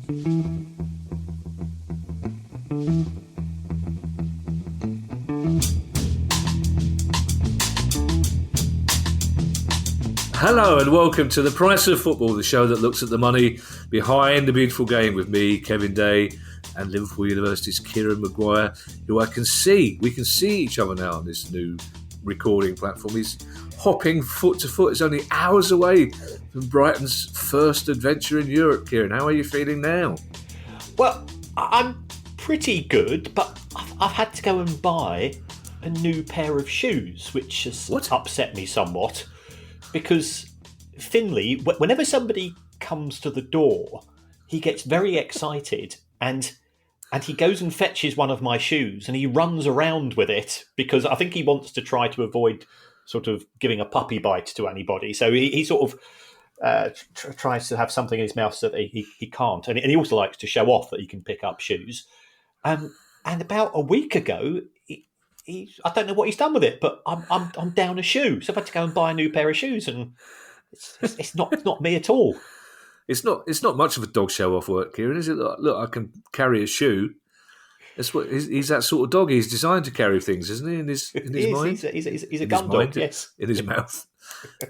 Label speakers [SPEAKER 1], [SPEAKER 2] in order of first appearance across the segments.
[SPEAKER 1] Hello and welcome to The Price of Football, the show that looks at the money behind the beautiful game with me, Kevin Day, and Liverpool University's Kieran Maguire, who we can see each other now on this new recording platform. He's hopping foot to foot. It's only hours away from Brighton's first adventure in Europe. Kieran, how are you feeling now?
[SPEAKER 2] Well, I'm pretty good, but I've had to go and buy a new pair of shoes, which has upset me somewhat. Because Finley, whenever somebody comes to the door, he gets very excited and he goes and fetches one of my shoes and he runs around with it because I think he wants to try to avoid sort of giving a puppy bite to anybody. So he sort of tries to have something in his mouth so that he can't. And he also likes to show off that he can pick up shoes. And about a week ago, I don't know what he's done with it, but I'm down a shoe, so I've had to go and buy a new pair of shoes, and it's not me at all.
[SPEAKER 1] It's not much of a dog show off work, Kieran, is it? Look, I can carry a shoe. That's what he's that sort of dog. He's designed to carry things, isn't he? In his mind,
[SPEAKER 2] he's a gun dog. Yes,
[SPEAKER 1] in his mouth.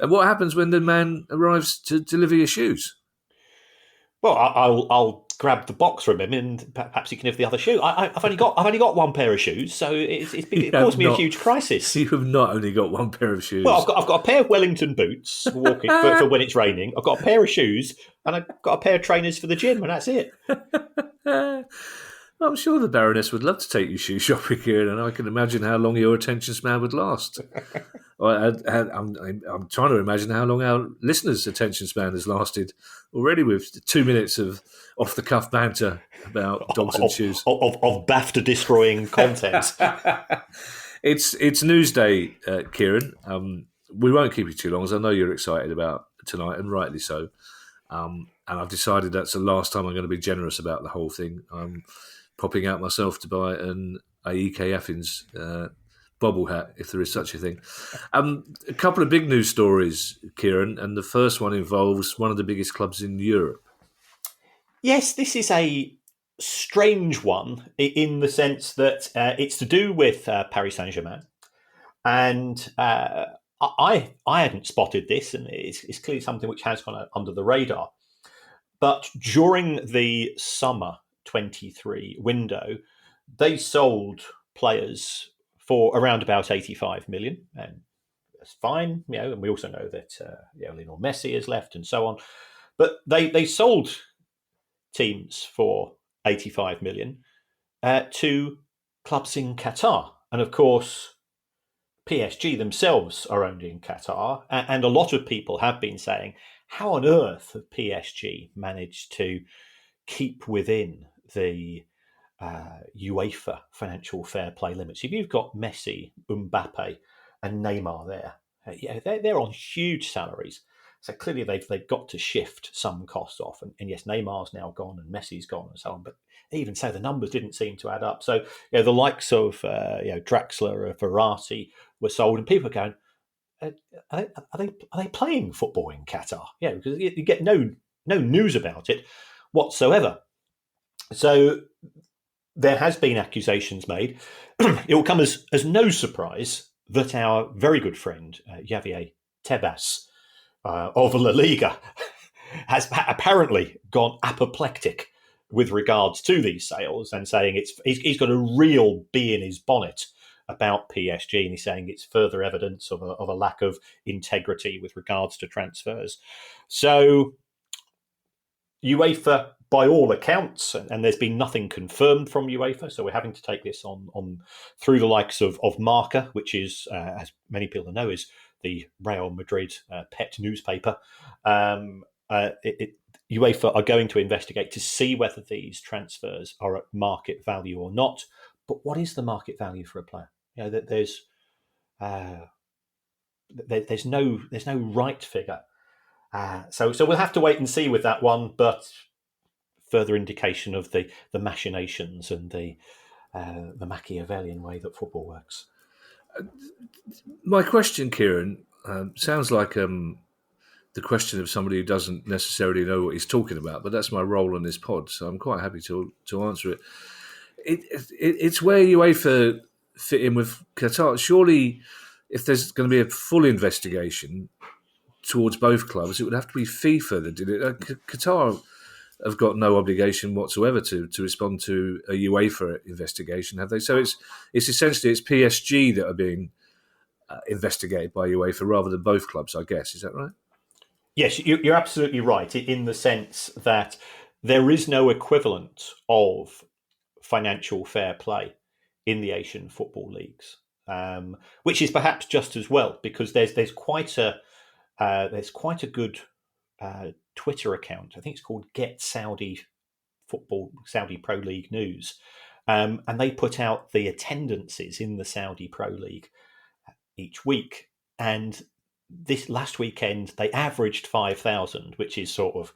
[SPEAKER 1] And what happens when the man arrives to deliver your shoes?
[SPEAKER 2] Well, I'll grab the box from him, and perhaps he can have the other shoe. I've only got one pair of shoes, so it caused me a huge crisis.
[SPEAKER 1] You have not only got one pair of shoes.
[SPEAKER 2] Well, I've got a pair of Wellington boots walking for when it's raining. I've got a pair of shoes, and I've got a pair of trainers for the gym, and that's it.
[SPEAKER 1] I'm sure the Baroness would love to take you shoe shopping, Kieran, and I can imagine how long your attention span would last. I'm trying to imagine how long our listeners' attention span has lasted already with 2 minutes of off-the-cuff banter about dogs and shoes.
[SPEAKER 2] Of BAFTA-destroying content.
[SPEAKER 1] It's Newsday, Kieran. We won't keep you too long, as I know you're excited about tonight, and rightly so. And I've decided that's the last time I'm going to be generous about the whole thing. I'm popping out myself to buy a EK Athens bobble hat, if there is such a thing. A couple of big news stories, Kieran, and the first one involves one of the biggest clubs in Europe.
[SPEAKER 2] Yes, this is a strange one in the sense that it's to do with Paris Saint-Germain. And I hadn't spotted this, and it's clearly something which has gone under the radar. But during the summer 23 window, they sold players for around about 85 million, and that's fine. And we also know that Lionel Messi has left and so on. But they sold teams for 85 million to clubs in Qatar, and of course, PSG themselves are owned in Qatar, and a lot of people have been saying, how on earth have PSG managed to keep within the UEFA financial fair play limits? If you've got Messi, Mbappe, and Neymar there, they're on huge salaries. So clearly they've got to shift some costs off. And yes, Neymar's now gone and Messi's gone and so on. But even so, the numbers didn't seem to add up. So the likes of Draxler, Verratti were sold, and people are going, are they playing football in Qatar? Yeah, because you get no news about it whatsoever. So there has been accusations made. It will come as no surprise that our very good friend Javier Tebas of La Liga has apparently gone apoplectic with regards to these sales, and saying he's got a real bee in his bonnet about PSG, and he's saying it's further evidence of a lack of integrity with regards to transfers. So UEFA, by all accounts, and there's been nothing confirmed from UEFA, so we're having to take this on through the likes of Marca, which is, as many people know, is the Real Madrid pet newspaper. UEFA are going to investigate to see whether these transfers are at market value or not. But what is the market value for a player? There's no right figure. So we'll have to wait and see with that one. But further indication of the machinations and the Machiavellian way that football works.
[SPEAKER 1] My question, Kieran, sounds like the question of somebody who doesn't necessarily know what he's talking about, but that's my role on this pod, so I'm quite happy to answer it. It's where UEFA fit in with Qatar. Surely, if there's going to be a full investigation towards both clubs, it would have to be FIFA that did it. Qatar have got no obligation whatsoever to respond to a UEFA investigation, have they? So it's essentially PSG that are being investigated by UEFA rather than both clubs, I guess. Is that right?
[SPEAKER 2] Yes, you're absolutely right in the sense that there is no equivalent of financial fair play in the Asian football leagues, which is perhaps just as well because there's quite a good Twitter account. I think it's called Get Saudi Football, Saudi Pro League News, and they put out the attendances in the Saudi Pro League each week. And this last weekend, they averaged 5,000, which is sort of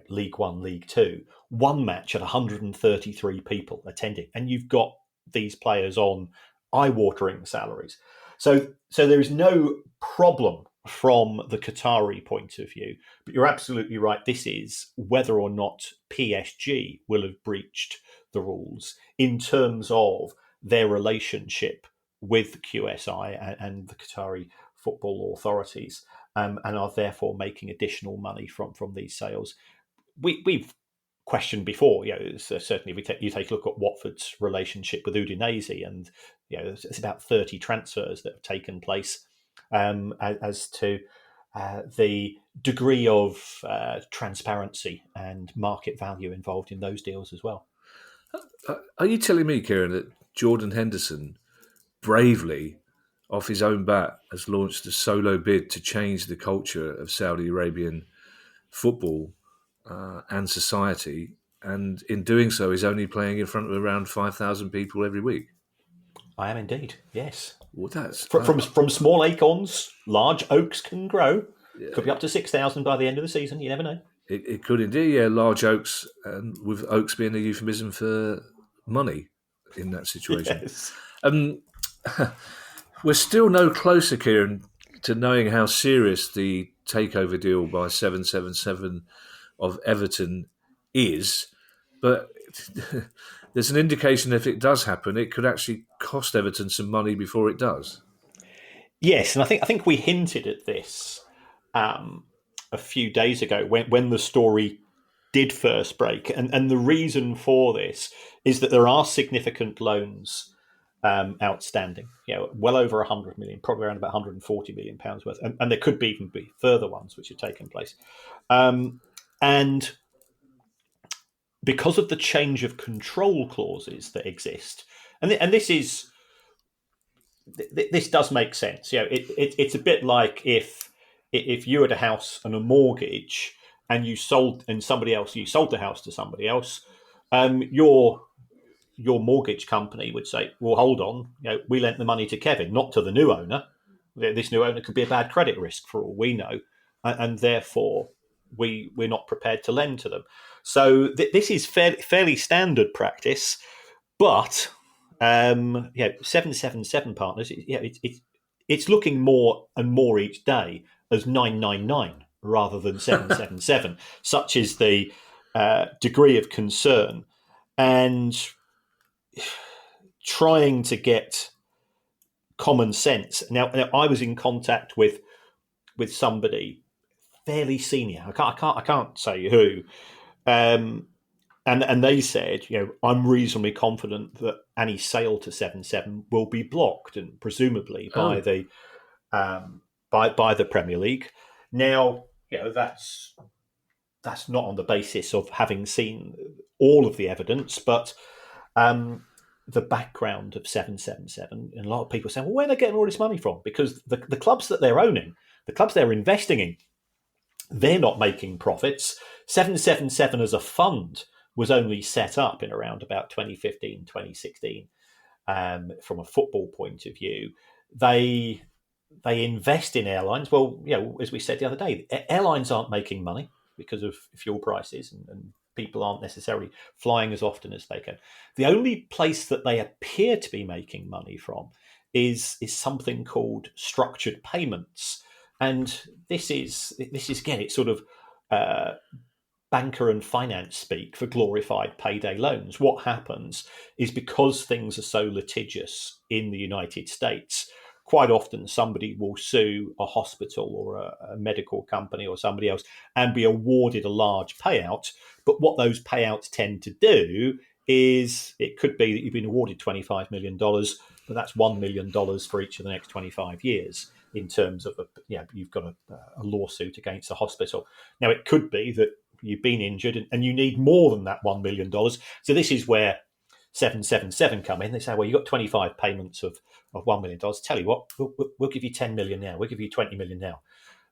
[SPEAKER 2] League One, League Two. One match at 133 people attending, and you've got these players on eye-watering salaries. So there is no problem from the Qatari point of view. But you're absolutely right. This is whether or not PSG will have breached the rules in terms of their relationship with QSI and the Qatari football authorities, and are therefore making additional money from these sales. We've questioned before, certainly you take a look at Watford's relationship with Udinese, and it's about 30 transfers that have taken place, as to the degree of transparency and market value involved in those deals as well.
[SPEAKER 1] Are you telling me, Kieran, that Jordan Henderson bravely, off his own bat, has launched a solo bid to change the culture of Saudi Arabian football and society, and in doing so is only playing in front of around 5,000 people every week?
[SPEAKER 2] I am indeed, yes.
[SPEAKER 1] Well, that's
[SPEAKER 2] from small acorns, large oaks can grow. Yeah. Could be up to 6,000 by the end of the season. You never know.
[SPEAKER 1] It could indeed, yeah. Large oaks, and with oaks being a euphemism for money in that situation.
[SPEAKER 2] Yes.
[SPEAKER 1] We're still no closer, Kieran, to knowing how serious the takeover deal by 777 of Everton is, but there's an indication if it does happen, it could actually cost Everton some money before it does.
[SPEAKER 2] Yes, and I think we hinted at this a few days ago when the story did first break, and the reason for this is that there are significant loans outstanding, well over 100 million, probably around about 140 million pounds worth, and there could even be further ones which have taken place, and because of the change of control clauses that exist, and this does make sense. It's a bit like if you had a house and a mortgage, and you sold the house to somebody else, your mortgage company would say, well, hold on, we lent the money to Kevin, not to the new owner. This new owner could be a bad credit risk for all we know, and therefore we're not prepared to lend to them. So this is fairly standard practice, but 777 partners, it's looking more and more each day as 999 rather than 777. Such is the degree of concern, and trying to get common sense. Now I was in contact with somebody fairly senior. I can't say who, and they said, I'm reasonably confident that any sale to 7-7 will be blocked, and presumably by the by the Premier League. Now, that's not on the basis of having seen all of the evidence, but the background of 777, and a lot of people say, well, where are they getting all this money from? Because the clubs that they're owning, the clubs they're investing in, they're not making profits. 777 as a fund was only set up in around about 2015, 2016. From a football point of view, they invest in airlines. Well, as we said the other day, airlines aren't making money because of fuel prices, and people aren't necessarily flying as often as they can. The only place that they appear to be making money from is something called structured payments, And this is again, it's sort of banker and finance speak for glorified payday loans. What happens is, because things are so litigious in the United States, quite often somebody will sue a hospital or a medical company or somebody else and be awarded a large payout. But what those payouts tend to do is, it could be that you've been awarded $25 million, but that's $1 million for each of the next 25 years in terms of, you've got a lawsuit against the hospital. Now, it could be that you've been injured and you need more than that $1 million. So this is where 777 come in. They say, well, you've got 25 payments of $1 million. Tell you what, we'll give you 10 million now. We'll give you 20 million now.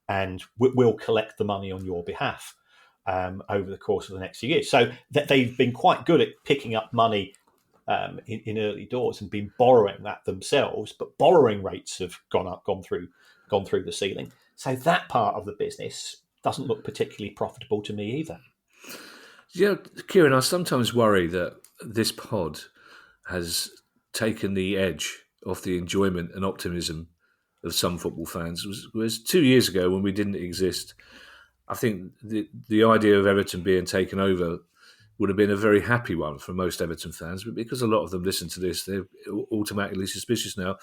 [SPEAKER 2] And we'll collect the money on your behalf over the course of the next few years. So that they've been quite good at picking up money in early doors and been borrowing that themselves, but borrowing rates have gone through the ceiling. So that part of the business doesn't look particularly profitable to me either.
[SPEAKER 1] Yeah, Kieran, I sometimes worry that this pod has taken the edge off the enjoyment and optimism of some football fans. Whereas 2 years ago, when we didn't exist, I think the idea of Everton being taken over would have been a very happy one for most Everton fans. But because a lot of them listen to this, they're automatically suspicious now.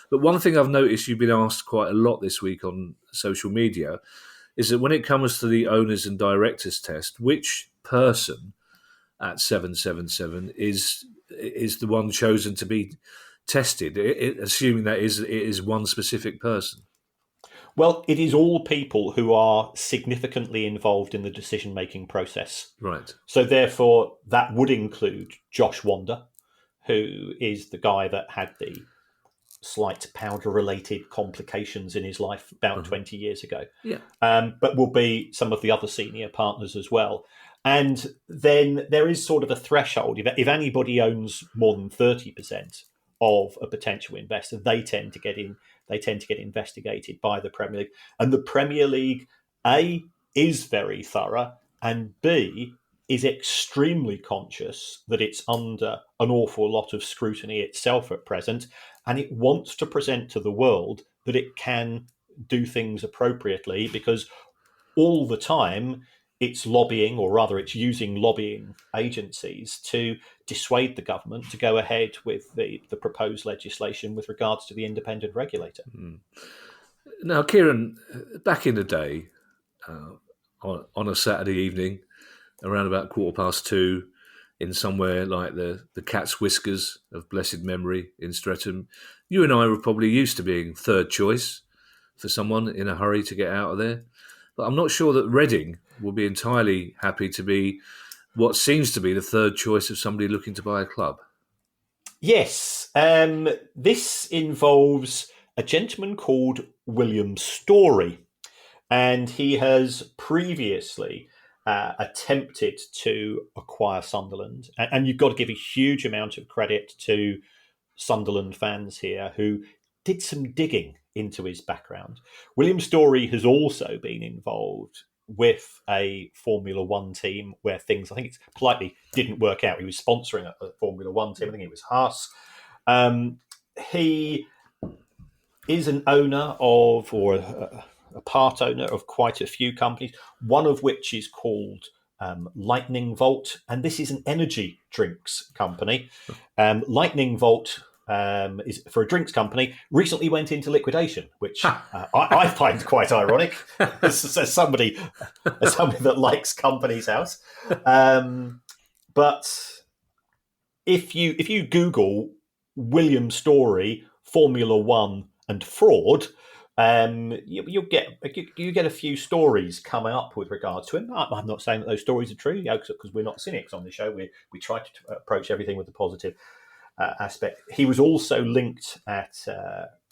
[SPEAKER 1] But one thing I've noticed you've been asked quite a lot this week on social media is that when it comes to the owners and directors test, which person at 777 is the one chosen to be tested, assuming that it is one specific person?
[SPEAKER 2] Well, it is all people who are significantly involved in the decision-making process.
[SPEAKER 1] Right.
[SPEAKER 2] So therefore, that would include Josh Wander, who is the guy that had the slight powder-related complications in his life about 20 years ago.
[SPEAKER 1] Yeah.
[SPEAKER 2] But will be some of the other senior partners as well. And then there is sort of a threshold. If anybody owns more than 30% of a potential investor, they tend to get investigated by the Premier League. And the Premier League, A, is very thorough, and B, is extremely conscious that it's under an awful lot of scrutiny itself at present, and it wants to present to the world that it can do things appropriately, because all the time it's lobbying, or rather it's using lobbying agencies to dissuade the government to go ahead with the proposed legislation with regards to the independent regulator.
[SPEAKER 1] Now, Kieran, back in the day, on a Saturday evening, around about 2:15, in somewhere like the Cat's Whiskers of blessed memory in Streatham, you and I were probably used to being third choice for someone in a hurry to get out of there. But I'm not sure that Reading will be entirely happy to be what seems to be the third choice of somebody looking to buy a club.
[SPEAKER 2] Yes, this involves a gentleman called William Storey, and he has previously attempted to acquire Sunderland. And you've got to give a huge amount of credit to Sunderland fans here who did some digging into his background. William Storey has also been involved with a Formula One team where things, I think it's politely, didn't work out. He was sponsoring a Formula One team. I think it was Haas. He is an owner of, or a part owner of, quite a few companies, one of which is called Lightning Volt, and this is an energy drinks company. Lightning Volt is, for a drinks company, recently went into liquidation, which I find quite ironic as somebody that likes Companies House. But if you Google William Storey, Formula One, and fraud, you get a few stories coming up with regards to him. I'm not saying that those stories are true, because we're not cynics on the show. We try to approach everything with the positive aspect. He was also linked at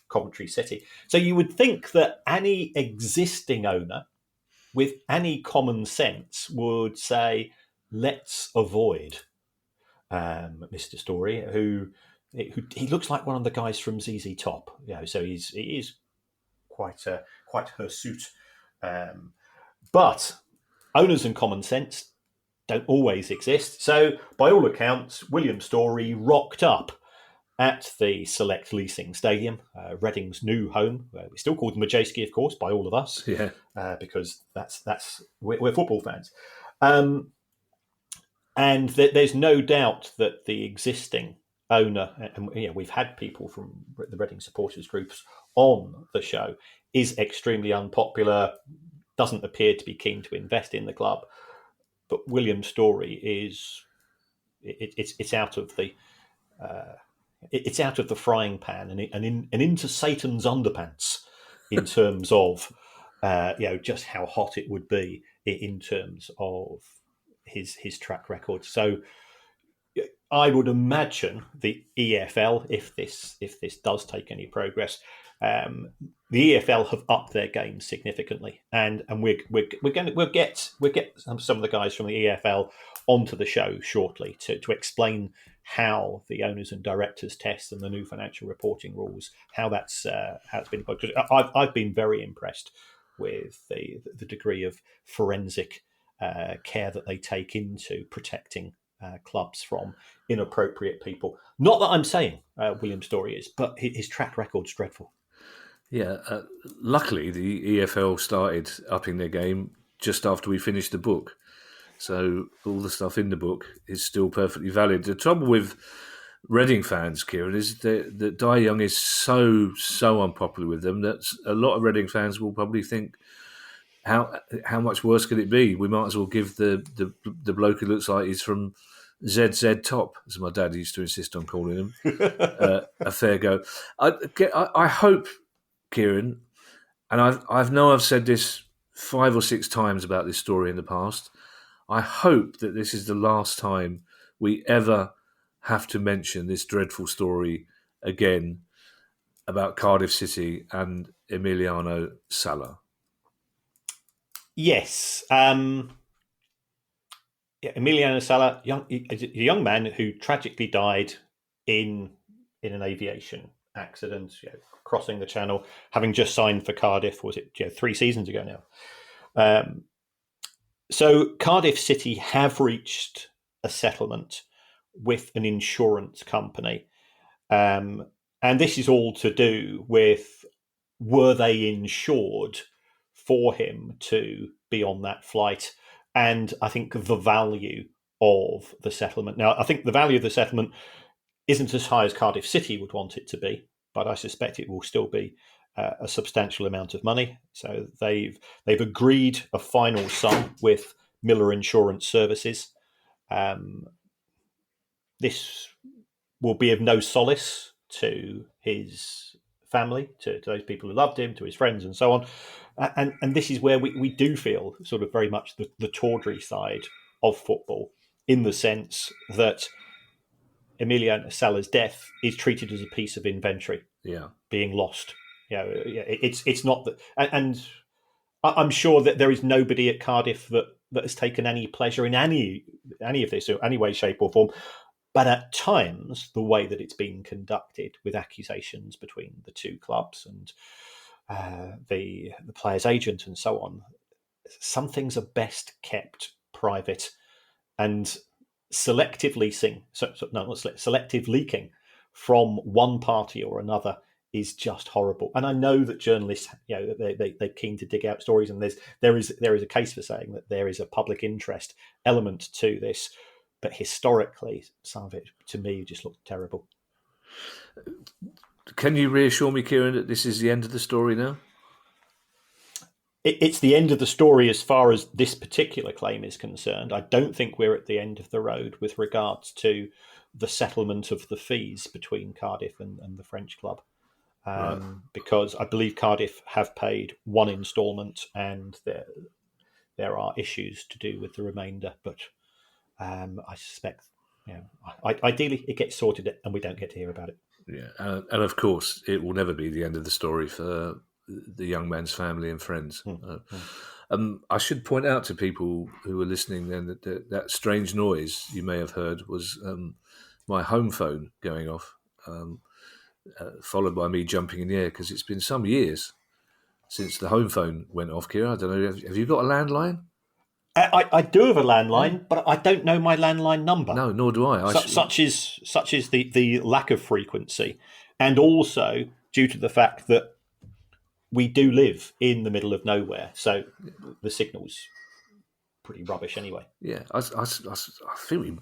[SPEAKER 2] Coventry City. So you would think that any existing owner with any common sense would say, let's avoid Mr. Storey, who he looks like one of the guys from ZZ Top. So he is quite hirsute. But owners and common sense don't always exist. So by all accounts, William Storey rocked up at the Select Leasing Stadium, Reading's new home. We still call them Majewski, of course, by all of us,
[SPEAKER 1] Yeah.
[SPEAKER 2] because we're football fans. And there's no doubt that the existing owner, and we've had people from the Reading supporters groups on the show, is extremely unpopular, doesn't appear to be keen to invest in the club. But William Storey is it's out of the it's out of the frying pan and into Satan's underpants in terms of just how hot it would be in terms of his track record. So I would imagine the EFL, if this does take any progress, the EFL have upped their game significantly, and we'll get some of the guys from the EFL onto the show shortly to explain how the owners and directors test and the new financial reporting rules, how it's been. I've been very impressed with the degree of forensic care that they take into protecting clubs from inappropriate people. Not that I'm saying William Storey is, but his track record's dreadful.
[SPEAKER 1] Yeah, luckily the EFL started upping their game just after we finished the book. So all the stuff in the book is still perfectly valid. The trouble with Reading fans, Kieran, is that Dai Young is so unpopular with them that a lot of Reading fans will probably think, how much worse could it be? We might as well give the bloke who looks like he's from ZZ Top, as my dad used to insist on calling him, a fair go. I hope, Kieran, and I've said this 5 or 6 times about this story in the past. I hope that this is the last time we ever have to mention this dreadful story again about Cardiff City and Emiliano Sala.
[SPEAKER 2] Yes. Emiliano Sala, a young man who tragically died in an aviation accident, crossing the Channel, having just signed for Cardiff. Was it 3 seasons ago now? So Cardiff City have reached a settlement with an insurance company, and this is all to do with, were they insured for him to be on that flight? And I think the value of the settlement. Now, I think the value of the settlement isn't as high as Cardiff City would want it to be, but I suspect it will still be a substantial amount of money. So they've agreed a final sum with Miller Insurance Services. This will be of no solace to his family, to those people who loved him, to his friends, and so on. And this is where we do feel sort of very much the tawdry side of football, in the sense that Emiliano Sala's death is treated as a piece of inventory, being lost. It's not that, and I'm sure that there is nobody at Cardiff that has taken any pleasure in any of this, or any way, shape, or form. But at times, the way that it's been conducted, with accusations between the two clubs and the player's agent and so on, some things are best kept private. And selective leasing, selective leaking from one party or another is just horrible. And I know that journalists, they're keen to dig out stories, and there is a case for saying that there is a public interest element to this. But historically, some of it, to me, just looked terrible.
[SPEAKER 1] Can you reassure me, Kieran, that this is the end of the story now?
[SPEAKER 2] It's the end of the story as far as this particular claim is concerned. I don't think we're at the end of the road with regards to the settlement of the fees between Cardiff and the French club. Right. Because I believe Cardiff have paid one instalment, and there are issues to do with the remainder. But I suspect, ideally it gets sorted and we don't get to hear about it.
[SPEAKER 1] Yeah, and of course, it will never be the end of the story for the young man's family and friends. I should point out to people who are listening then that strange noise you may have heard was my home phone going off, followed by me jumping in the air, because it's been some years since the home phone went off, Kieran. I don't know, have you got a landline?
[SPEAKER 2] I do have a landline, but I don't know my landline number.
[SPEAKER 1] No, nor do I.
[SPEAKER 2] Such is the lack of frequency, and also due to the fact that we do live in the middle of nowhere, so the signal's pretty rubbish anyway.
[SPEAKER 1] Yeah, I think we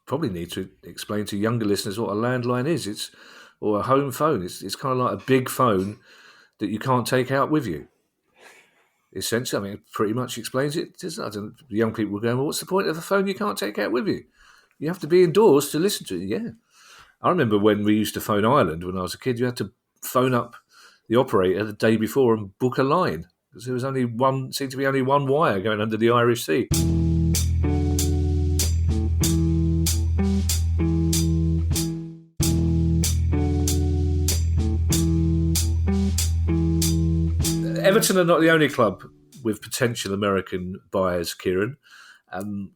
[SPEAKER 1] probably need to explain to younger listeners what a landline is. Or a home phone. It's kind of like a big phone that you can't take out with you. Essentially, I mean, it pretty much explains it. Young people will go, well, what's the point of a phone you can't take out with you? You have to be indoors to listen to it. Yeah. I remember when we used to phone Ireland when I was a kid, you had to phone up the operator the day before and book a line. Because there was seemed to be only one wire going under the Irish Sea. Everton are not the only club with potential American buyers, Kieran.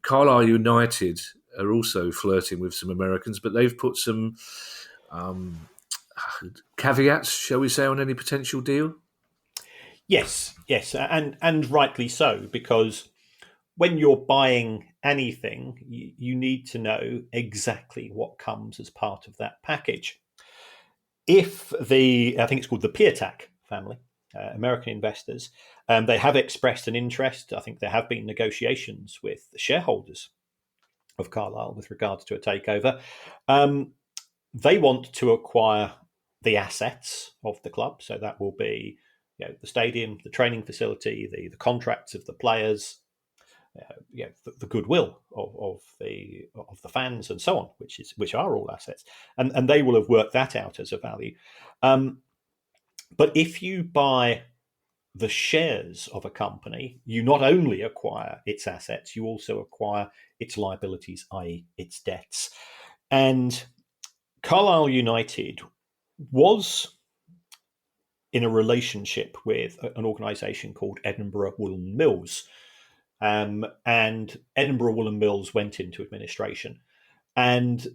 [SPEAKER 1] Carlisle United are also flirting with some Americans, but they've put some caveats, shall we say, on any potential deal?
[SPEAKER 2] Yes, and rightly so, because when you're buying anything, you need to know exactly what comes as part of that package. If I think it's called the Piatak family, American investors, they have expressed an interest. I think there have been negotiations with the shareholders of Carlisle with regards to a takeover. They want to acquire the assets of the club, so that will be the stadium, the training facility, the contracts of the players, the goodwill of the fans, and so on, which are all assets, and they will have worked that out as a value. But if you buy the shares of a company, you not only acquire its assets, you also acquire its liabilities, i.e., its debts. And Carlisle United was in a relationship with an organisation called Edinburgh Woolen Mills. And Edinburgh Woolen Mills went into administration. And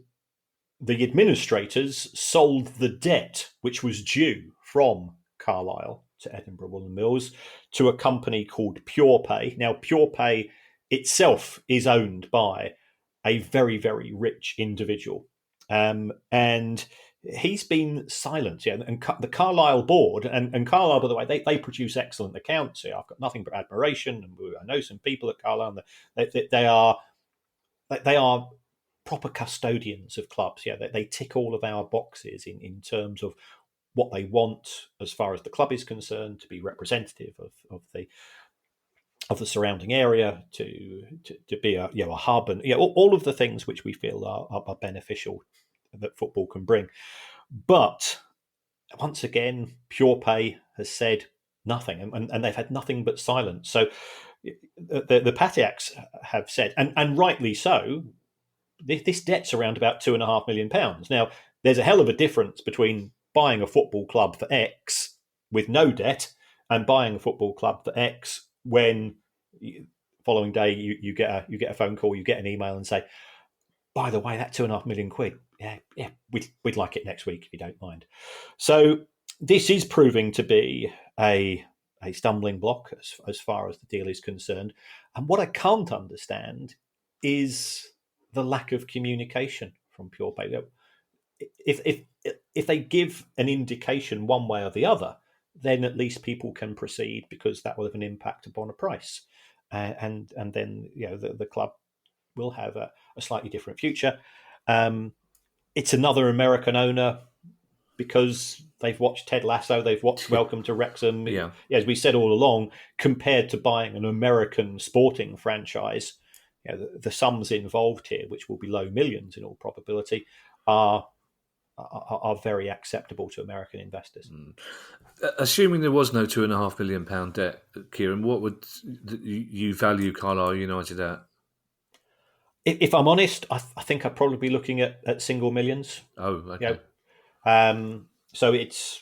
[SPEAKER 2] the administrators sold the debt which was due from Carlisle to Edinburgh Woolen Mills to a company called PurePay. Now, PurePay itself is owned by a very, very rich individual. And he's been silent. Yeah, and the Carlisle board, and Carlisle, by the way, they produce excellent accounts. Yeah, I've got nothing but admiration. And I know some people at Carlisle, and they are proper custodians of clubs. Yeah, they tick all of our boxes in terms of what they want as far as the club is concerned, to be representative of the surrounding area, to be a hub, and all of the things which we feel are beneficial that football can bring. But once again, PurePay has said nothing, and they've had nothing but silence. So the Patiaks have said, and rightly so, this debt's around about £2.5 million. Now, there's a hell of a difference between buying a football club for X with no debt and buying a football club for X when following day you get a phone call, you get an email and say, by the way, that £2.5 million, we'd like it next week if you don't mind. So this is proving to be a stumbling block as far as the deal is concerned. And what I can't understand is the lack of communication from PurePay. If they give an indication one way or the other, then at least people can proceed, because that will have an impact upon a price, and then the club will have a slightly different future. It's another American owner because they've watched Ted Lasso, they've watched Welcome to Wrexham.
[SPEAKER 1] Yeah.
[SPEAKER 2] As we said all along, compared to buying an American sporting franchise, the sums involved here, which will be low millions in all probability, are very acceptable to American investors.
[SPEAKER 1] Assuming there was no £2.5 million debt, Kieran, what would you value Carlisle United at?
[SPEAKER 2] If I'm honest, I think I'd probably be looking at single millions.
[SPEAKER 1] Oh, okay.
[SPEAKER 2] So it's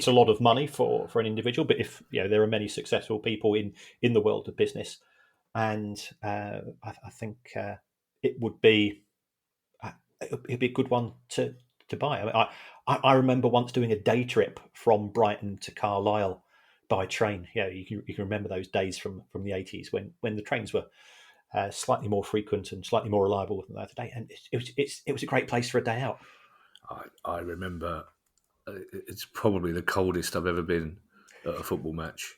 [SPEAKER 2] a lot of money for an individual, but if there are many successful people in the world of business, and I think it would be it'd be a good one to buy. I remember once doing a day trip from Brighton to Carlisle by train. Yeah, you can remember those days from the 80s when the trains were slightly more frequent and slightly more reliable than that today. And it was a great place for a day out.
[SPEAKER 1] I remember it's probably the coldest I've ever been at a football match,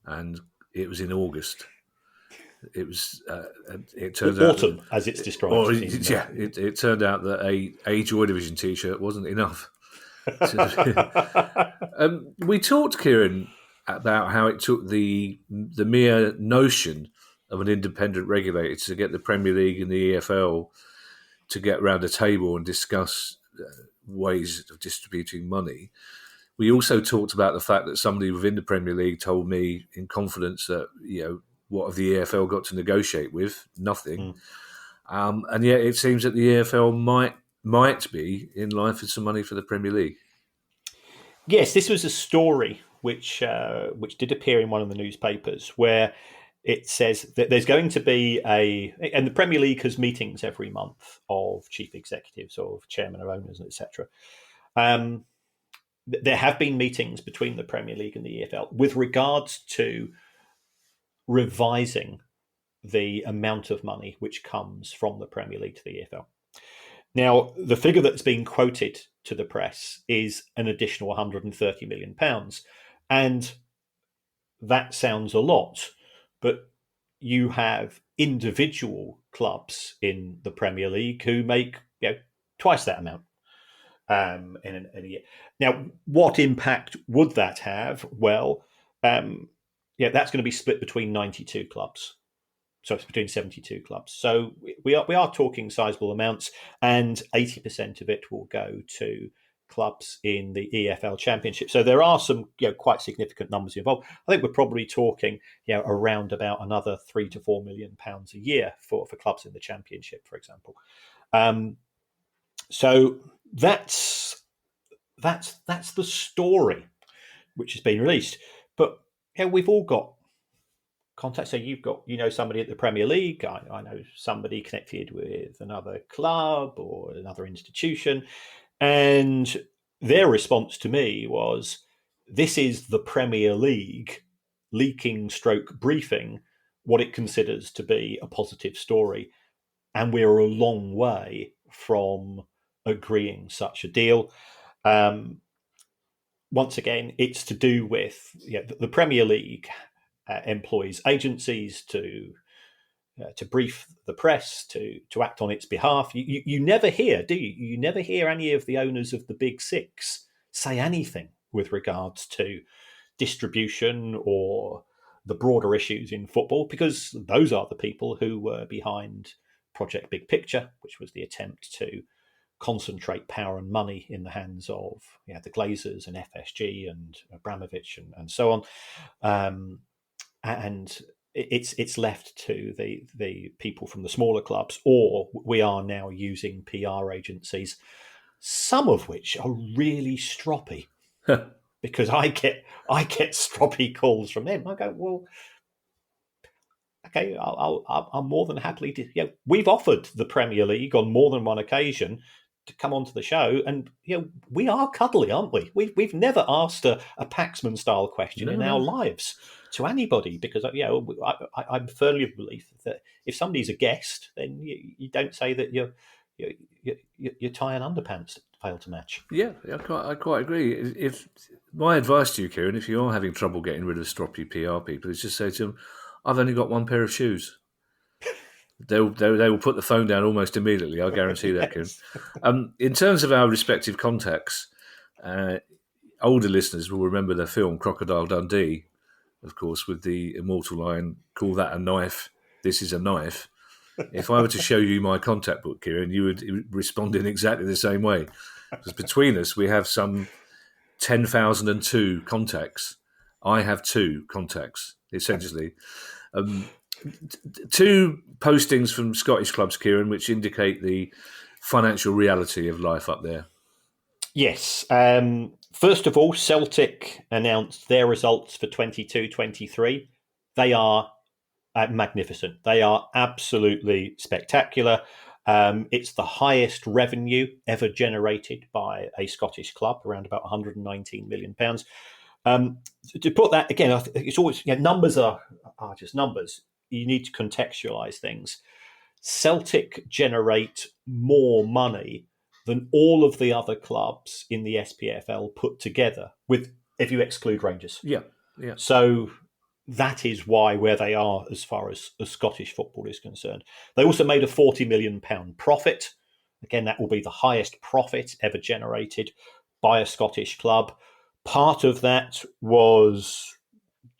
[SPEAKER 1] and it was in August. It was. It turns out
[SPEAKER 2] Autumn, as it's
[SPEAKER 1] or
[SPEAKER 2] described.
[SPEAKER 1] it turned out that a Joy Division T-shirt wasn't enough. We talked, Kieran, about how it took the mere notion of an independent regulator to get the Premier League and the EFL to get around a table and discuss ways of distributing money. We also talked about the fact that somebody within the Premier League told me in confidence that, what have the EFL got to negotiate with? Nothing. And yet it seems that the EFL might be in line for some money for the Premier League.
[SPEAKER 2] Yes, this was a story which did appear in one of the newspapers where it says that there's going to be and the Premier League has meetings every month of chief executives or chairman of owners, etc. There have been meetings between the Premier League and the EFL with regards to revising the amount of money which comes from the Premier League to the EFL. Now, the figure that's been quoted to the press is an additional £130 million. And that sounds a lot, but you have individual clubs in the Premier League who make twice that amount in a year. Now, what impact would that have? Well, that's going to be split between 92 clubs. So it's between 72 clubs. So we are talking sizable amounts, and 80% of it will go to clubs in the EFL Championship. So there are some quite significant numbers involved. I think we're probably talking around about another £3 to £4 million a year for clubs in the Championship, for example. So that's the story which has been released. But we've all got contact. So you've got somebody at the Premier League. I know somebody connected with another club or another institution, and their response to me was, "This is the Premier League leaking / briefing what it considers to be a positive story, and we're a long way from agreeing such a deal." Once again, it's to do with the Premier League employs agencies to brief the press, to act on its behalf. You never hear, do you? You never hear any of the owners of the Big Six say anything with regards to distribution or the broader issues in football, because those are the people who were behind Project Big Picture, which was the attempt to concentrate power and money in the hands of the Glazers and FSG and Abramovich and so on. And it's left to the people from the smaller clubs, or we are now using PR agencies, some of which are really stroppy, because I get stroppy calls from them. I go, well, okay, I'm more than happily to. We've offered the Premier League on more than one occasion to come onto the show, and we are cuddly, aren't we? We've never asked a Paxman style question in our lives to anybody, because I'm firmly of belief that if somebody's a guest, then you don't say that your tie and underpants fail to match.
[SPEAKER 1] Yeah, I quite agree. If my advice to you, Kieran, if you are having trouble getting rid of stroppy PR people, is just say to them, "I've only got one pair of shoes." They will put the phone down almost immediately. I guarantee that,
[SPEAKER 2] Yes.
[SPEAKER 1] Kieran. In terms of our respective contacts, older listeners will remember the film Crocodile Dundee, of course, with the immortal line, "Call that a knife? This is a knife." If I were to show you my contact book, Kieran, you would respond in exactly the same way. Because between us, we have some 10,002 contacts. I have 2 contacts, essentially. Two postings from Scottish clubs, Kieran, which indicate the financial reality of life up there.
[SPEAKER 2] Yes. First of all, Celtic announced their results for 22-23. They are magnificent. They are absolutely spectacular. It's the highest revenue ever generated by a Scottish club, around about £119 million. To put that again, it's always numbers are just numbers. You need to contextualise things. Celtic generate more money than all of the other clubs in the SPFL put together, if you exclude Rangers.
[SPEAKER 1] Yeah.
[SPEAKER 2] So that is where they are as far as Scottish football is concerned. They also made a £40 million profit. Again, that will be the highest profit ever generated by a Scottish club. Part of that was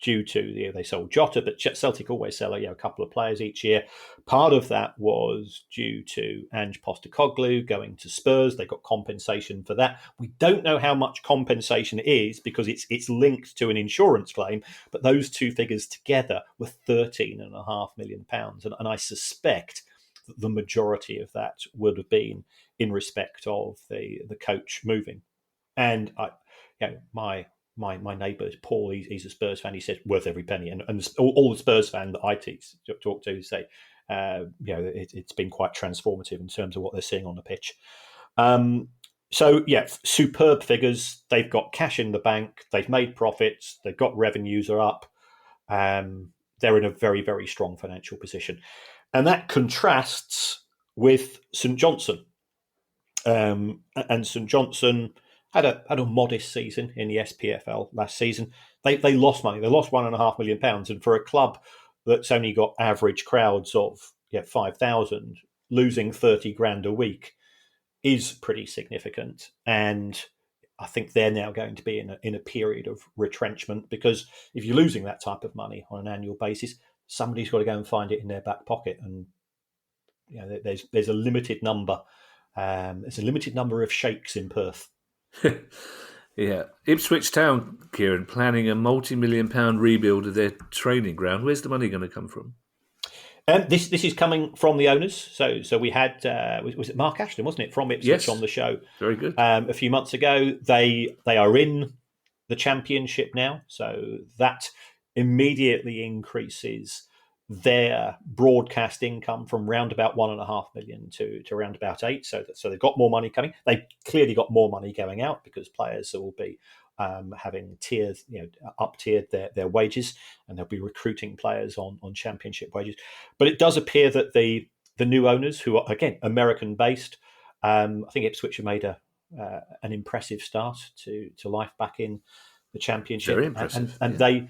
[SPEAKER 2] due to they sold Jota, but Celtic always sell a couple of players each year. Part of that was due to Ange Postecoglou going to Spurs. They got compensation for that. We don't know how much compensation it is because it's linked to an insurance claim, but those two figures together were £13.5 million, and I suspect that the majority of that would have been in respect of the coach moving. And my neighbour Paul, he's a Spurs fan. He says worth every penny, and all the Spurs fans that I talk to say, it's been quite transformative in terms of what they're seeing on the pitch. Superb figures. They've got cash in the bank. They've made profits. They've got revenues are up. They're in a very, very strong financial position, and that contrasts with St Johnstone. And St Johnstone had a modest season in the SPFL last season. They lost money. They lost £1.5 million, and for a club that's only got average crowds of 5,000, losing 30 grand a week is pretty significant. And I think they're now going to be in a period of retrenchment, because if you're losing that type of money on an annual basis, somebody's got to go and find it in their back pocket. And there's a limited number. There's a limited number of sheikhs in Perth.
[SPEAKER 1] Yeah. Ipswich Town, Kieran, planning a multi-million-pound rebuild of their training ground. Where's the money going to come from?
[SPEAKER 2] This is coming from the owners. So we had was it Mark Ashton, wasn't it, from Ipswich on the show?
[SPEAKER 1] Very good.
[SPEAKER 2] A few months ago. They are in the Championship now, so that immediately increases their broadcast income from round about 1.5 million to around about 8. So they've got more money coming. They've clearly got more money going out because players will be having tiers, up tiered their wages, and they'll be recruiting players on Championship wages. But it does appear that the new owners, who are again American based, I think Ipswich have made an impressive start to life back in the Championship.
[SPEAKER 1] Very impressive.
[SPEAKER 2] And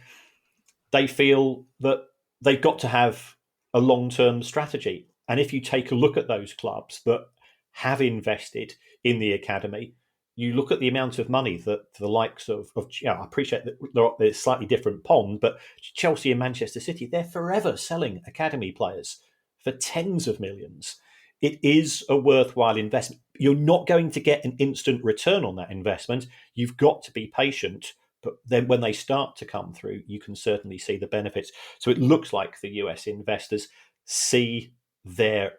[SPEAKER 2] they feel that they've got to have a long-term strategy. And if you take a look at those clubs that have invested in the academy, you look at the amount of money that the likes of I appreciate that there's a slightly different pond, but Chelsea and Manchester City, they're forever selling academy players for tens of millions. It is a worthwhile investment. You're not going to get an instant return on that investment. You've got to be patient. But then when they start to come through, you can certainly see the benefits. So it looks like the US investors see their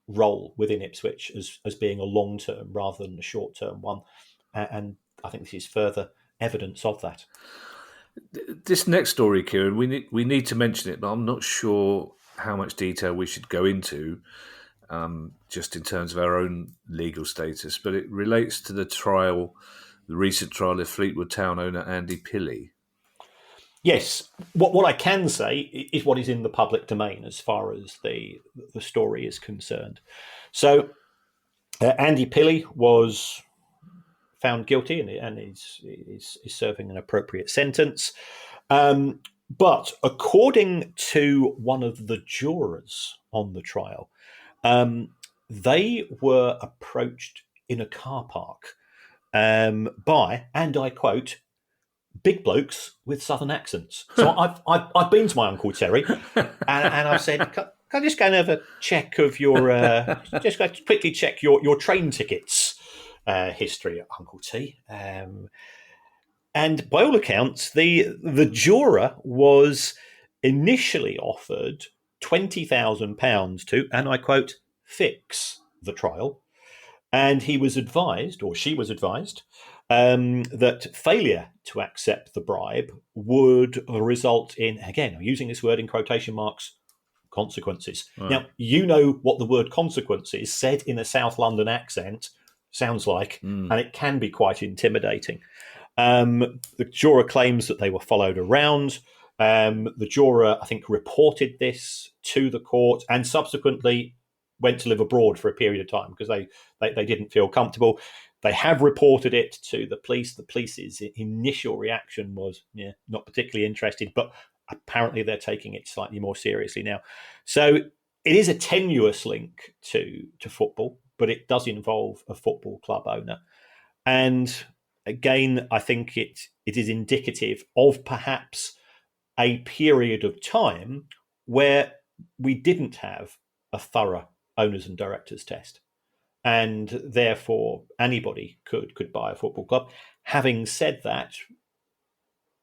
[SPEAKER 2] role within Ipswich as being a long-term rather than a short-term one. And I think this is further evidence of that.
[SPEAKER 1] This next story, Kieran, we need to mention it, but I'm not sure how much detail we should go into, just in terms of our own legal status. But it relates to the recent trial of Fleetwood Town owner Andy Pilley.
[SPEAKER 2] Yes. What I can say is what is in the public domain as far as the story is concerned. So Andy Pilley was found guilty and is serving an appropriate sentence. But according to one of the jurors on the trial, they were approached in a car park by, and I quote, big blokes with southern accents. So I've been to my Uncle Terry, and I've said, can I just go and have a check of your, just go quickly check your train tickets history at Uncle T. And by all accounts, the juror was initially offered £20,000 to, and I quote, fix the trial. And he was advised, or she was advised, that failure to accept the bribe would result in, again, I'm using this word in quotation marks, consequences. Right. Now, you know what the word consequences, said in a South London accent, sounds like, and it can be quite intimidating. The juror claims that they were followed around. The juror, I think, reported this to the court and subsequently went to live abroad for a period of time because they didn't feel comfortable. They have reported it to the police. The police's initial reaction was not particularly interested, but apparently they're taking it slightly more seriously now. So it is a tenuous link to football, but it does involve a football club owner. And again, I think it is indicative of perhaps a period of time where we didn't have a thorough owners and directors test. And therefore, anybody could buy a football club. Having said that,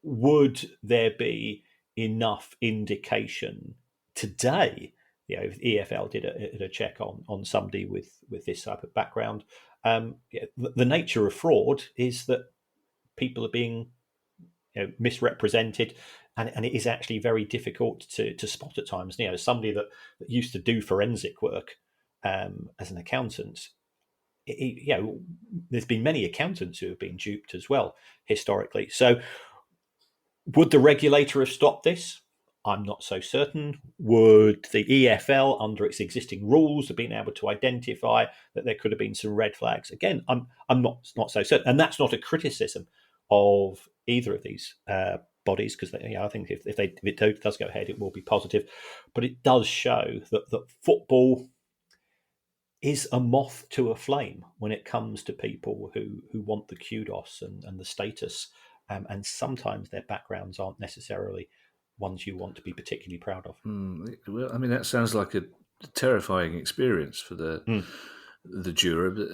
[SPEAKER 2] would there be enough indication today? If EFL did a check on somebody with this type of background, the nature of fraud is that people are being misrepresented, and it is actually very difficult to spot at times. Somebody that used to do forensic work as an accountant, there's been many accountants who have been duped as well historically. So would the regulator have stopped this? I'm not so certain. Would the EFL, under its existing rules, have been able to identify that there could have been some red flags? Again, I'm not so certain, and that's not a criticism of either of these bodies, because I think if it does go ahead, it will be positive. But it does show that football is a moth to a flame when it comes to people who want the kudos and the status, and sometimes their backgrounds aren't necessarily ones you want to be particularly proud of.
[SPEAKER 1] Well, I mean, that sounds like a terrifying experience for the juror. But,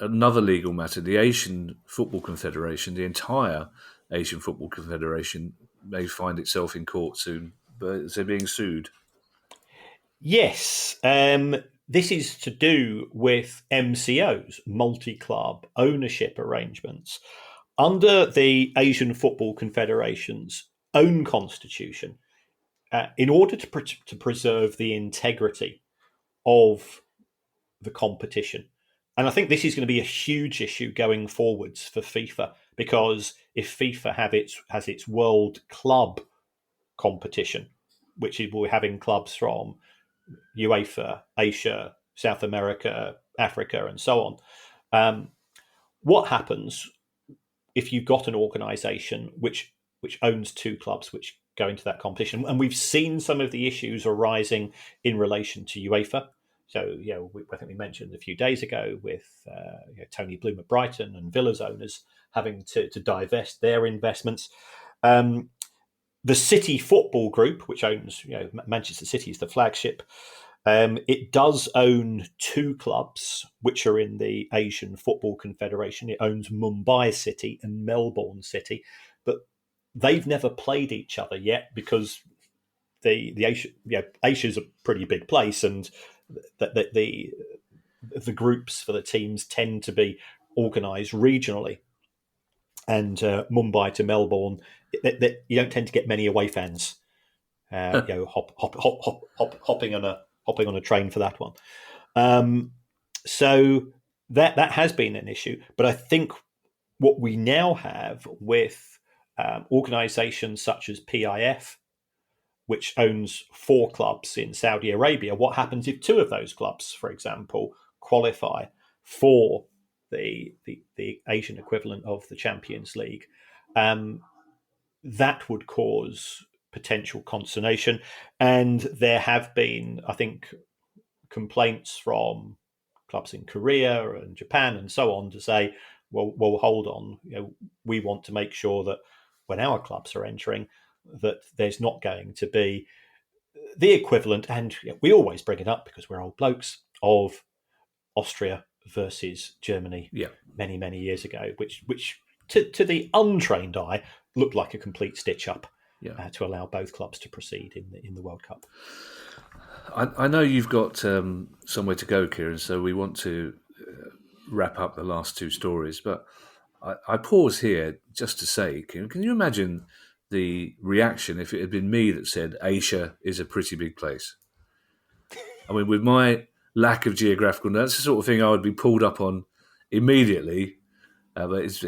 [SPEAKER 1] another legal matter, the Asian Football Confederation, the entire Asian Football Confederation may find itself in court soon, but they're being sued.
[SPEAKER 2] Yes, this is to do with MCOs, multi-club ownership arrangements. Under the Asian Football Confederation's own constitution, in order to preserve the integrity of the competition. And I think this is going to be a huge issue going forwards for FIFA, because if FIFA has its World Club competition, which we're having clubs from UEFA, Asia, South America, Africa, and so on, what happens if you've got an organisation which owns two clubs which go into that competition? And we've seen some of the issues arising in relation to UEFA. So, I think we mentioned a few days ago with Tony Bloom at Brighton and Villa's owners having to divest their investments. The City Football Group, which owns Manchester City, is the flagship. It does own two clubs which are in the Asian Football Confederation. It owns Mumbai City and Melbourne City, but they've never played each other yet because the Asia's a pretty big place, and the groups for the teams tend to be organised regionally. And Mumbai to Melbourne, you don't tend to get many away fans. Hopping on a train for that one. So that has been an issue. But I think what we now have with organisations such as PIF, which owns 4 clubs in Saudi Arabia, what happens if 2 of those clubs, for example, qualify for the Asian equivalent of the Champions League? That would cause potential consternation. And there have been, I think, complaints from clubs in Korea and Japan and so on to say, well, hold on, we want to make sure that when our clubs are entering, that there's not going to be the equivalent, and we always bring it up because we're old blokes, of Austria versus Germany many, many years ago, which to the untrained eye looked like a complete stitch-up to allow both clubs to proceed in the World Cup.
[SPEAKER 1] I know you've got somewhere to go, Kieran, so we want to wrap up the last 2 stories, but I pause here just to say, Kieran, can you imagine the reaction if it had been me that said Asia is a pretty big place? I mean, with my lack of geographical knowledge, that's the sort of thing I would be pulled up on immediately But it's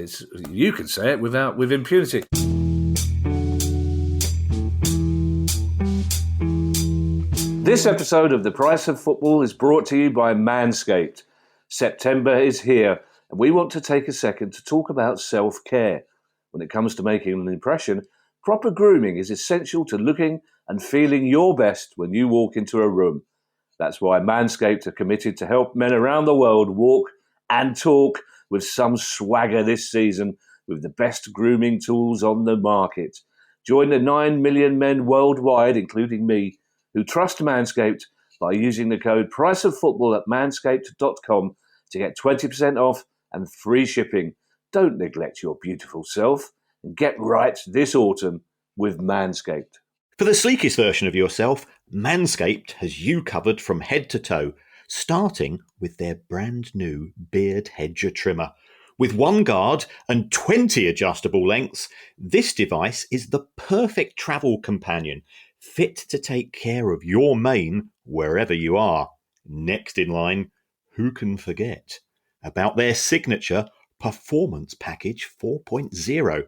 [SPEAKER 1] you can say it with impunity. This episode of The Price of Football is brought to you by Manscaped. September is here, and we want to take a second to talk about self-care. When it comes to making an impression, proper grooming is essential to looking and feeling your best when you walk into a room. That's why Manscaped are committed to help men around the world walk and talk with some swagger this season with the best grooming tools on the market. Join the 9 million men worldwide, including me, who trust Manscaped by using the code PRICEOFFOOTBALL at manscaped.com to get 20% off and free shipping. Don't neglect your beautiful self and get right this autumn with Manscaped.
[SPEAKER 2] For the sleekest version of yourself, Manscaped has you covered from head to toe, starting with their brand new Beard Hedger trimmer. With one guard and 20 adjustable lengths, this device is the perfect travel companion, fit to take care of your mane wherever you are. Next in line, who can forget about their signature Performance Package 4.0.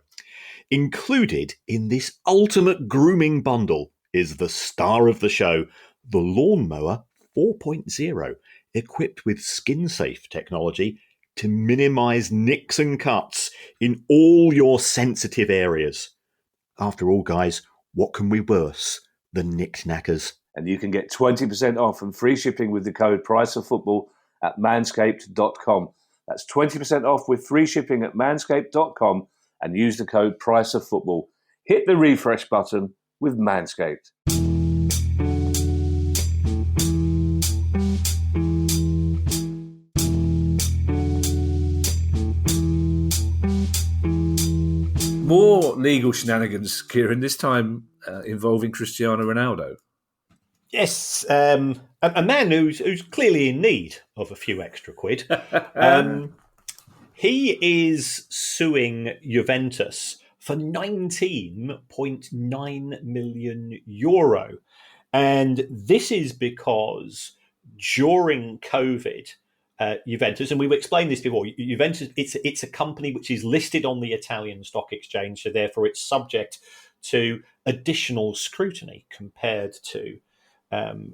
[SPEAKER 2] Included in this ultimate grooming bundle is the star of the show, the Lawnmower 4.0, equipped with skin-safe technology to minimise nicks and cuts in all your sensitive areas. After all, guys, what can we worse than knick-knackers?
[SPEAKER 1] And you can get 20% off and free shipping with the code PRICEOFFOOTBALL at manscaped.com. That's 20% off with free shipping at manscaped.com and use the code PRICEOFFOOTBALL. Hit the refresh button with Manscaped. More legal shenanigans, Kieran, this time involving Cristiano Ronaldo.
[SPEAKER 2] Yes, a man who's clearly in need of a few extra quid. He is suing Juventus for €19.9 million. And this is because during COVID, Juventus, and we've explained this before, Juventus, it's a company which is listed on the Italian stock exchange, so therefore it's subject to additional scrutiny compared to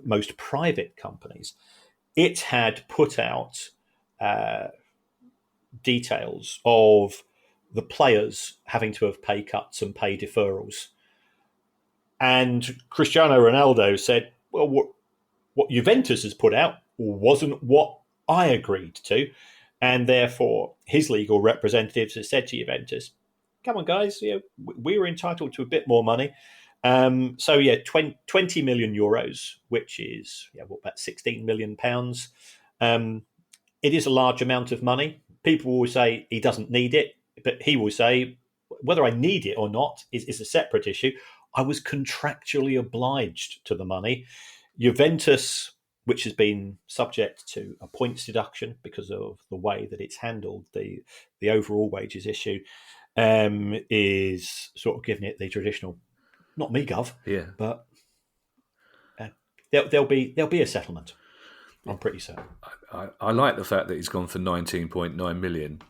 [SPEAKER 2] most private companies. It had put out details of the players having to have pay cuts and pay deferrals. And Cristiano Ronaldo said, well, what Juventus has put out wasn't what I agreed to. And therefore, his legal representatives have said to Juventus, come on, guys, we were entitled to a bit more money. 20 million euros, which is about £16 million. It is a large amount of money. People will say he doesn't need it, but he will say whether I need it or not is a separate issue. I was contractually obliged to the money. Juventus, which has been subject to a points deduction because of the way that it's handled the overall wages issue, is sort of giving it the traditional, not me, Gov, but there'll be a settlement. I'm pretty certain.
[SPEAKER 1] I like the fact that he's gone for 19.9 million,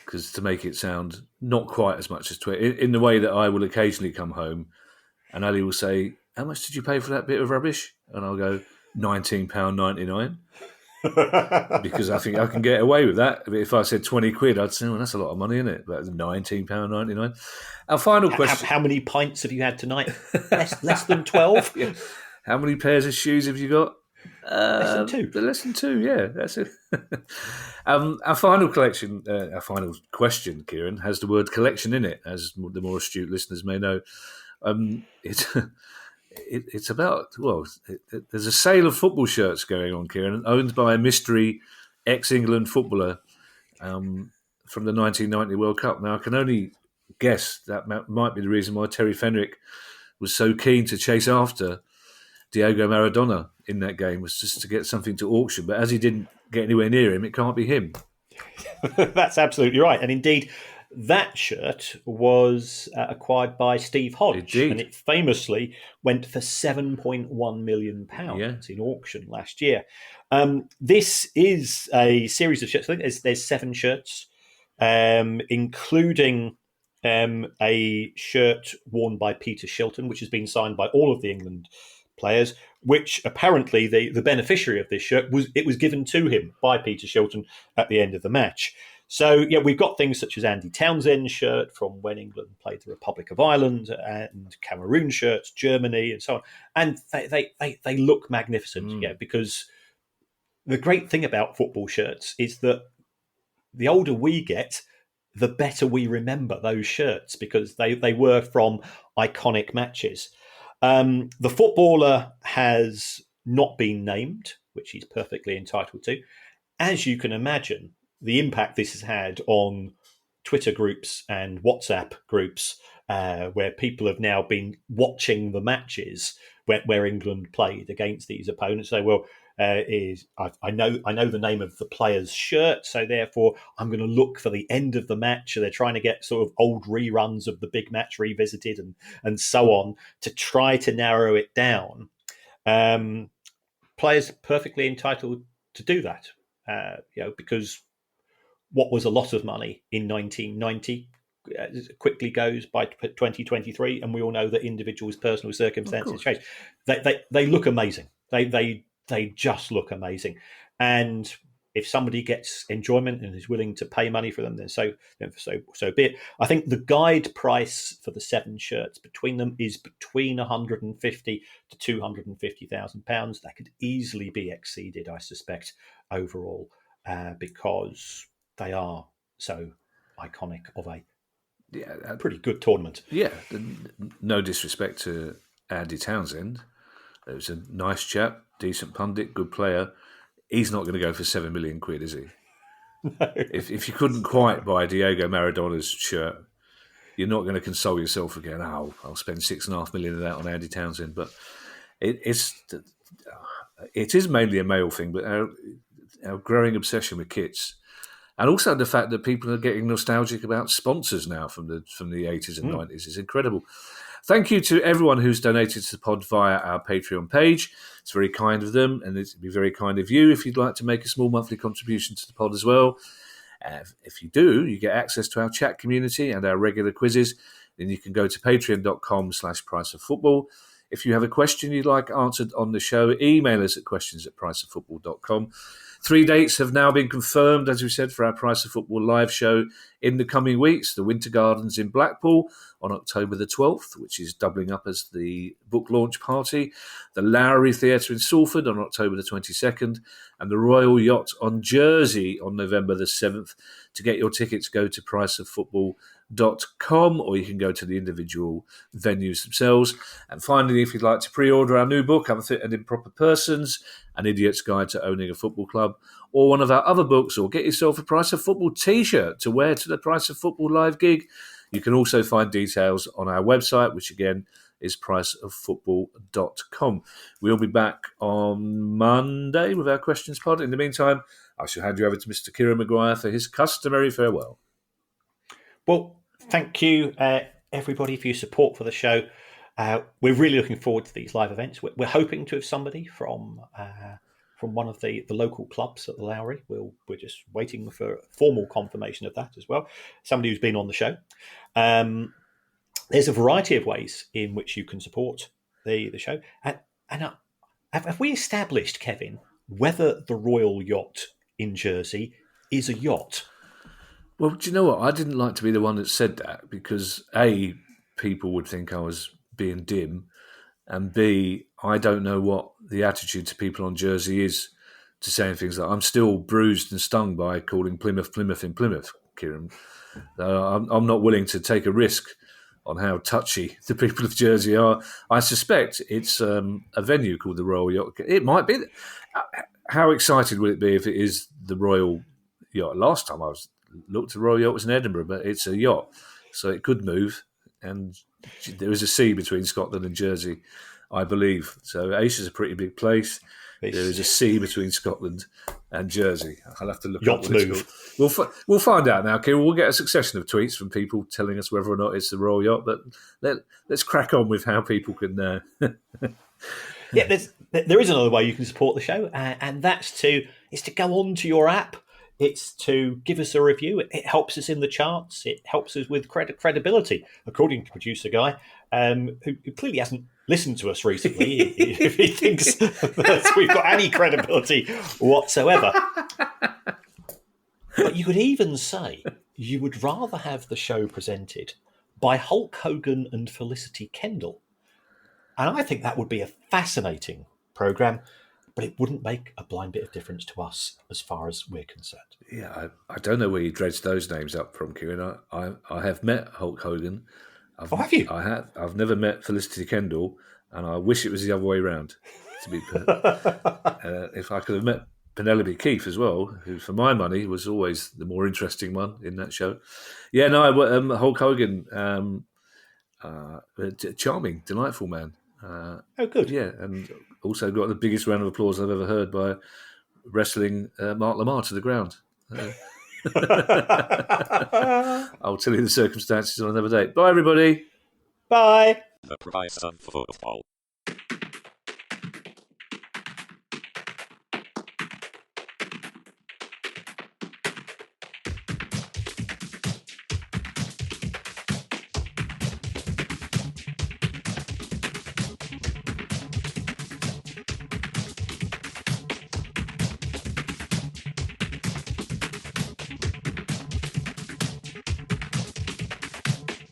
[SPEAKER 1] because to make it sound not quite as much as 20, in the way that I will occasionally come home and Ali will say, how much did you pay for that bit of rubbish? And I'll go, £19.99. Because I think I can get away with that. If I said 20 quid, I'd say, well, that's a lot of money, isn't it? But £19.99. Our final question.
[SPEAKER 2] How many pints have you had tonight? less than 12?
[SPEAKER 1] Yeah. How many pairs of shoes have you got?
[SPEAKER 2] Less than 2.
[SPEAKER 1] Less than 2, yeah, that's it. Our final question, Kieran, has the word collection in it, as the more astute listeners may know. It's about, there's a sale of football shirts going on, Kieran, owned by a mystery ex-England footballer from the 1990 World Cup. Now, I can only guess that might be the reason why Terry Fenwick was so keen to chase after Diego Maradona in that game, was just to get something to auction. But as he didn't get anywhere near him, it can't be him.
[SPEAKER 2] That's absolutely right. And indeed, that shirt was acquired by Steve Hodge.
[SPEAKER 1] Indeed.
[SPEAKER 2] And it famously went for £7.1 million in auction last year. This is a series of shirts. I think there's 7 shirts including a shirt worn by Peter Shilton, which has been signed by all of the England players, which apparently the beneficiary of this shirt was given to him by Peter Shilton at the end of the match. So, yeah, we've got things such as Andy Townsend's shirt from when England played the Republic of Ireland, and Cameroon shirts, Germany, and so on. And they look magnificent, because the great thing about football shirts is that the older we get, the better we remember those shirts, because they were from iconic matches. The footballer has not been named, which he's perfectly entitled to. As you can imagine, the impact this has had on Twitter groups and WhatsApp groups, where people have now been watching the matches where England played against these opponents. Say, well, I know the name of the player's shirt, so therefore I'm going to look for the end of the match. So they're trying to get sort of old reruns of the big match revisited and so on to try to narrow it down. Players are perfectly entitled to do that, because what was a lot of money in 1990 quickly goes by 2023, and we all know that individuals' personal circumstances change. They look amazing. They just look amazing. And if somebody gets enjoyment and is willing to pay money for them, then so be it. I think the guide price for the 7 shirts between them is between 150 to 250,000 pounds. That could easily be exceeded, I suspect, overall, because they are so iconic of a pretty good tournament.
[SPEAKER 1] Yeah, no disrespect to Andy Townsend. It was a nice chap, decent pundit, good player. He's not going to go for 7 million quid, is he?
[SPEAKER 2] No.
[SPEAKER 1] If you couldn't quite buy Diego Maradona's shirt, you're not going to console yourself again. Oh, I'll spend 6.5 million of that on Andy Townsend. But it is mainly a male thing, but our growing obsession with kits, and also the fact that people are getting nostalgic about sponsors now from the 80s and 90s is incredible. Thank you to everyone who's donated to the pod via our Patreon page. It's very kind of them, and it'd be very kind of you if you'd like to make a small monthly contribution to the pod as well. If you do, you get access to our chat community and our regular quizzes. Then you can go to patreon.com/priceoffootball. If you have a question you'd like answered on the show, email us at questions@priceoffootball.com. 3 dates have now been confirmed, as we said, for our Price of Football live show in the coming weeks. The Winter Gardens in Blackpool on October the 12th, which is doubling up as the book launch party. The Lowry Theatre in Salford on October the 22nd. And the Royal Yacht on Jersey on November the 7th. To get your tickets, go to priceoffootball.com, or you can go to the individual venues themselves. And finally, if you'd like to pre-order our new book, Unfit and Improper Persons, An Idiot's Guide to Owning a Football Club, or one of our other books, or get yourself a Price of Football t-shirt to wear to the Price of Football live gig, you can also find details on our website, which again is priceoffootball.com. We'll be back on Monday with our questions pod. In the meantime, I shall hand you over to Mr. Kieran Maguire for his customary farewell.
[SPEAKER 2] Well, thank you, everybody, for your support for the show. We're really looking forward to these live events. We're hoping to have somebody from one of the local clubs at the Lowry. We're just waiting for formal confirmation of that as well. Somebody who's been on the show. There's a variety of ways in which you can support the show. And have we established, Kevin, whether the Royal Yacht in Jersey is a yacht?
[SPEAKER 1] Well, do you know what? I didn't like to be the one that said that because A, people would think I was being dim, and B, I don't know what the attitude to people on Jersey is to saying things like, I'm still bruised and stung by calling Plymouth in Plymouth, Kieran. I'm not willing to take a risk on how touchy the people of Jersey are. I suspect it's a venue called the Royal Yacht. It might be. How excited would it be if it is the Royal Yacht? Last time I looked, the Royal Yacht was in Edinburgh, but it's a yacht, so it could move. And there is a sea between Scotland and Jersey, I believe. So Ace is a pretty big place. There is a sea between Scotland and Jersey. I'll have to look
[SPEAKER 2] Yacht
[SPEAKER 1] up
[SPEAKER 2] move.
[SPEAKER 1] We'll find out now, Kieran. We'll get a succession of tweets from people telling us whether or not it's the Royal Yacht. But let's crack on with how people can.
[SPEAKER 2] Yeah, there is another way you can support the show, and that's to go onto your app It's to give us a review. It helps us in the charts. It helps us with credibility, according to producer Guy, who clearly hasn't listened to us recently. If he thinks that we've got any credibility whatsoever. But you could even say you would rather have the show presented by Hulk Hogan and Felicity Kendall. And I think that would be a fascinating programme, but it wouldn't make a blind bit of difference to us as far as we're concerned.
[SPEAKER 1] Yeah, I don't know where you dredged those names up from, Kieran. I have met Hulk Hogan.
[SPEAKER 2] Have you?
[SPEAKER 1] I have. I've never met Felicity Kendall, and I wish it was the other way around. To be if I could have met Penelope Keefe as well, who, for my money, was always the more interesting one in that show. Yeah, no, Hulk Hogan, charming, delightful man.
[SPEAKER 2] Oh, good.
[SPEAKER 1] Yeah, and also got the biggest round of applause I've ever heard by wrestling Mark Lamar to the ground. I'll tell you the circumstances on another day. Bye, everybody.
[SPEAKER 2] Bye.
[SPEAKER 3] The price of football.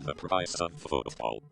[SPEAKER 3] The price of football.